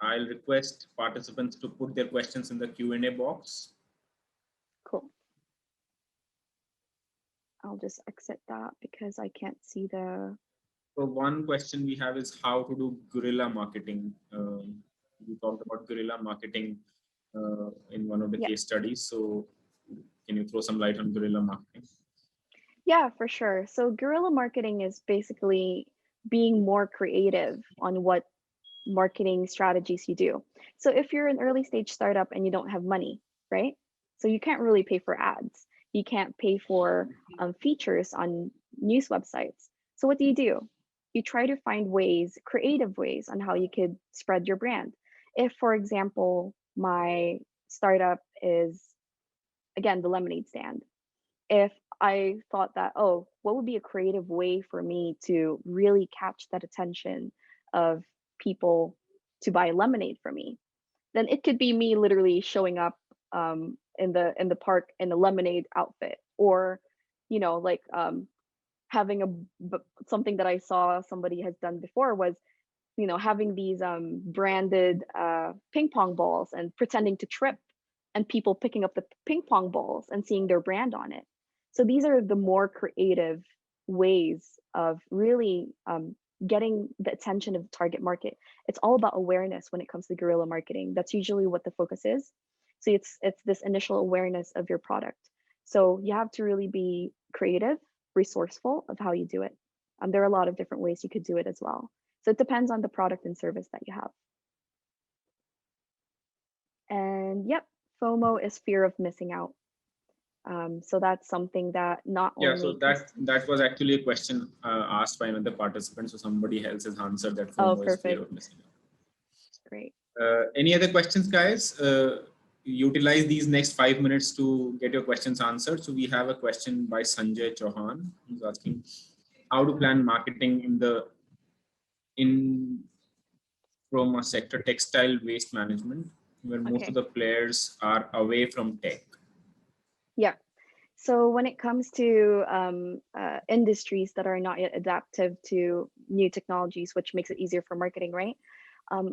I'll request participants to put their questions in the Q&A box. Cool. I'll just exit that because I can't see the... So one question we have is how to do guerrilla marketing. We talked about guerrilla marketing in one of the case studies. So can you throw some light on guerrilla marketing? Yeah, for sure. So guerrilla marketing is basically being more creative on what marketing strategies you do. So if you're an early stage startup and you don't have money, right? So you can't really pay for ads. You can't pay for features on news websites. So what do? You you try to find ways, creative ways on how you could spread your brand. If, for example, my startup is, again, the lemonade stand, if I thought that, oh, what would be a creative way for me to really catch that attention of people to buy lemonade from me, then it could be me literally showing up in the park in a lemonade outfit, or like having something that I saw somebody has done before was having these branded ping pong balls and pretending to trip, and people picking up the ping pong balls and seeing their brand on it. So these are the more creative ways of really getting the attention of the target market. It's all about awareness when it comes to guerrilla marketing. That's usually what the focus is. So it's this initial awareness of your product. So you have to really be creative, resourceful of how you do it. There are a lot of different ways you could do it as well. So it depends on the product and service that you have. And yep, FOMO is fear of missing out. So that's something that not Yeah, so only that was actually a question asked by another participant. So somebody else has answered that Oh, FOMO is fear perfect. of missing out. Great. Any other questions, guys? Utilize these next 5 minutes to get your questions answered. So we have a question by Sanjay Chauhan, who's asking how to plan marketing in from a sector, textile waste management, where most of the players are away from tech. Yeah. So when it comes to industries that are not yet adaptive to new technologies, which makes it easier for marketing, right?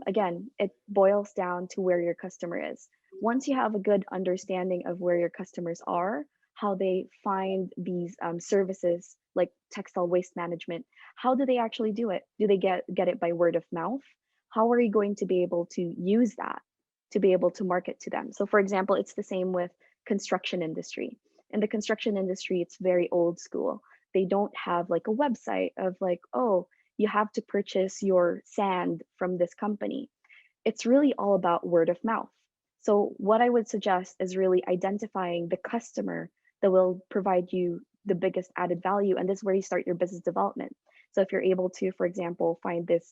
Again, it boils down to where your customer is. Once you have a good understanding of where your customers are, how they find these services like textile waste management, how do they actually do it? Do they get it by word of mouth? How are you going to be able to use that to be able to market to them? So for example, it's the same with construction industry. In the construction industry, it's very old school. They don't have like a website of like, oh, you have to purchase your sand from this company. It's really all about word of mouth. So what I would suggest is really identifying the customer that will provide you the biggest added value. And this is where you start your business development. So if you're able to, for example, find this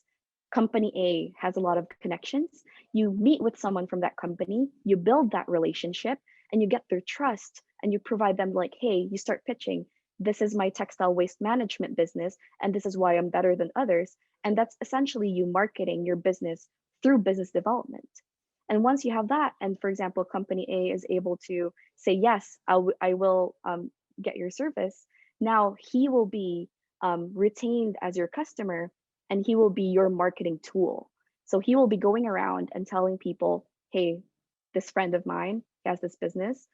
company A has a lot of connections, you meet with someone from that company, you build that relationship, and you get their trust, and you provide them like, hey, you start pitching, this is my textile waste management business, and this is why I'm better than others. And that's essentially you marketing your business through business development. And once you have that, and for example, company A is able to say, yes, I will get your service, now he will be retained as your customer, and he will be your marketing tool. So he will be going around and telling people, hey, this friend of mine has this business,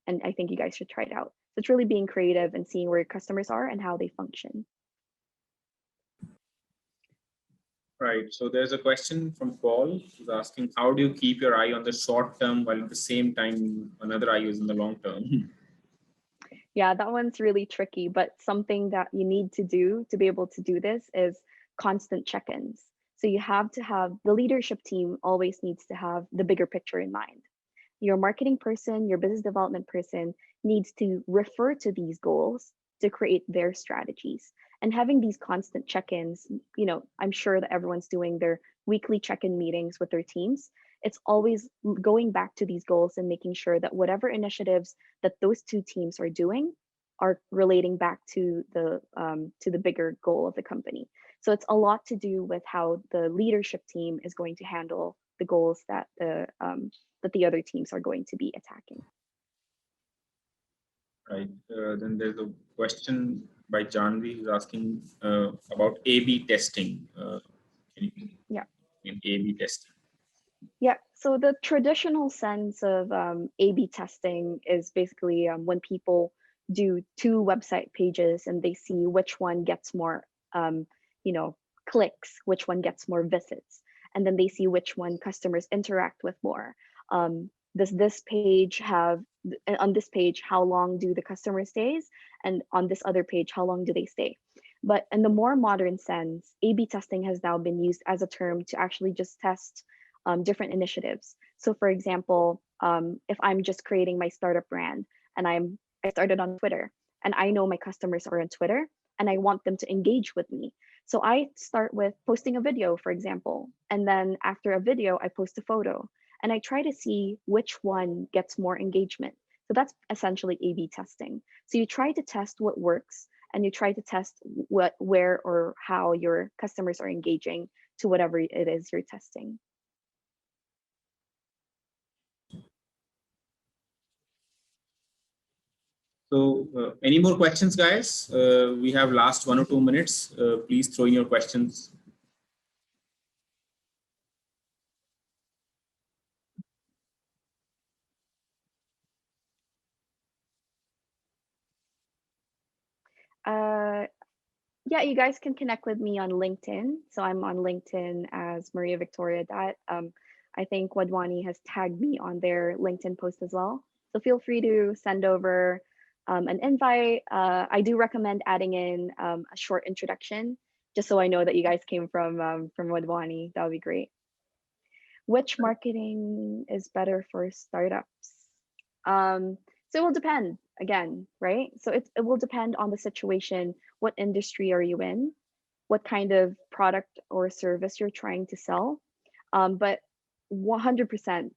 and I think you guys should try it out. So it's really being creative and seeing where your customers are and how they function. Right. So there's a question from Paul who's asking, how do you keep your eye on the short term while at the same time another eye is in the long term? Yeah, that one's really tricky, but something that you need to do to be able to do this is constant check-ins. So you have to have the leadership team always needs to have the bigger picture in mind. Your marketing person, your business development person needs to refer to these goals to create their strategies. And having these constant check-ins, I'm sure that everyone's doing their weekly check-in meetings with their teams. It's always going back to these goals and making sure that whatever initiatives that those two teams are doing are relating back to the bigger goal of the company. So it's a lot to do with how the leadership team is going to handle the goals that the other teams are going to be attacking. Right. Then there's a question by Janvi who's asking about A/B testing. Yeah. In A/B testing. Yeah. So the traditional sense of A/B testing is basically when people do two website pages and they see which one gets more, clicks, which one gets more visits, and then they see which one customers interact with more. Does this page have, on this page, how long do the customer stays? And on this other page, how long do they stay? But in the more modern sense, A/B testing has now been used as a term to actually just test different initiatives. So for example, if I'm just creating my startup brand and I started on Twitter and I know my customers are on Twitter and I want them to engage with me. So I start with posting a video, for example, and then after a video, I post a photo and I try to see which one gets more engagement. So that's essentially A/B testing. So you try to test what works and you try to test what, where, or how your customers are engaging to whatever it is you're testing. So any more questions, guys? We have last 1 or 2 minutes. Please throw in your questions. Yeah, you guys can connect with me on LinkedIn. So I'm on LinkedIn as Maria Victoria Daet. I think Wadwani has tagged me on their LinkedIn post as well. So feel free to send over an invite. I do recommend adding in a short introduction, just so I know that you guys came from Wadwani. That would be great. Which marketing is better for startups? So it will depend again, right? So it will depend on the situation. What industry are you in? What kind of product or service you're trying to sell? But 100%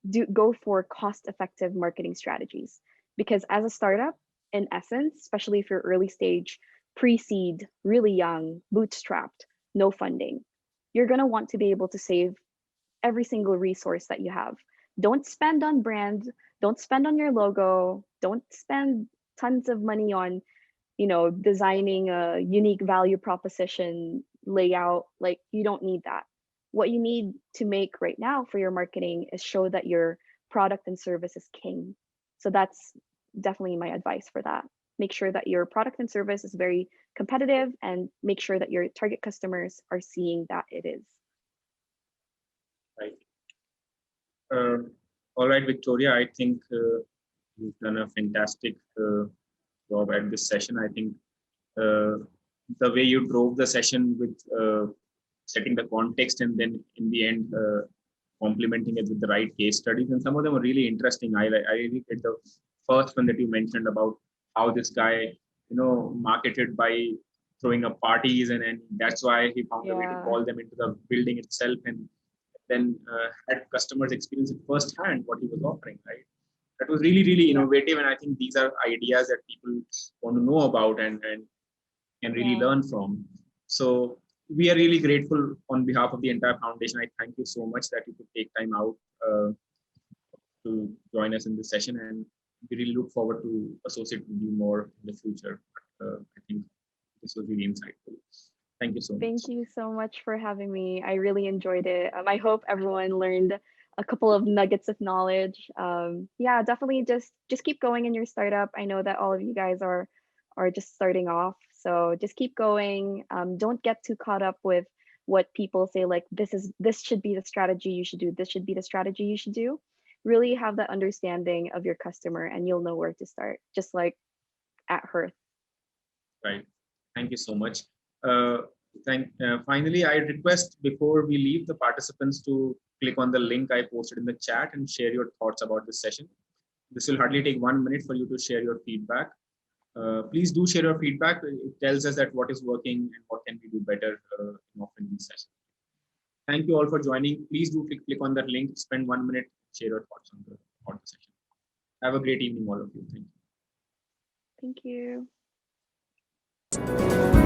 do go for cost-effective marketing strategies, because as a startup, in essence, especially if you're early stage, pre-seed, really young, bootstrapped, no funding, you're gonna want to be able to save every single resource that you have. Don't spend on brand, don't spend on your logo, don't spend tons of money on, designing a unique value proposition layout. Like, you don't need that. What you need to make right now for your marketing is show that your product and service is king. So that's definitely my advice for that. Make sure that your product and service is very competitive and make sure that your target customers are seeing that it is. Right. All right, Victoria, I think you've done a fantastic job at this session. I think the way you drove the session with setting the context and then in the end complementing it with the right case studies, and some of them are really interesting. I really did the first one that you mentioned about how this guy, marketed by throwing up parties, and that's why he found a way to call them into the building itself, and then had customers experience it firsthand what he was offering, right? That was really, really innovative, and I think these are ideas that people want to know about and can really learn from. So we are really grateful on behalf of the entire foundation. I thank you so much that you could take time out to join us in this session, and we really look forward to associate with you more in the future. I think this was really insightful. Thank you so much. Thank you so much for having me. I really enjoyed it. I hope everyone learned a couple of nuggets of knowledge. Yeah, definitely just keep going in your startup. I know that all of you guys are just starting off, so just keep going. Don't get too caught up with what people say, like this should be the strategy you should do. This should be the strategy you should do. Really have that understanding of your customer, and you'll know where to start. Just like at Hearth. Right. Thank you so much. Finally, I request before we leave the participants to click on the link I posted in the chat and share your thoughts about this session. This will hardly take 1 minute for you to share your feedback. Please do share your feedback. It tells us that what is working and what can we do better in offering these sessions. Thank you all for joining. Please do click on that link, spend 1 minute, share your thoughts on the session. Have a great evening, all of you. Thank you. Thank you.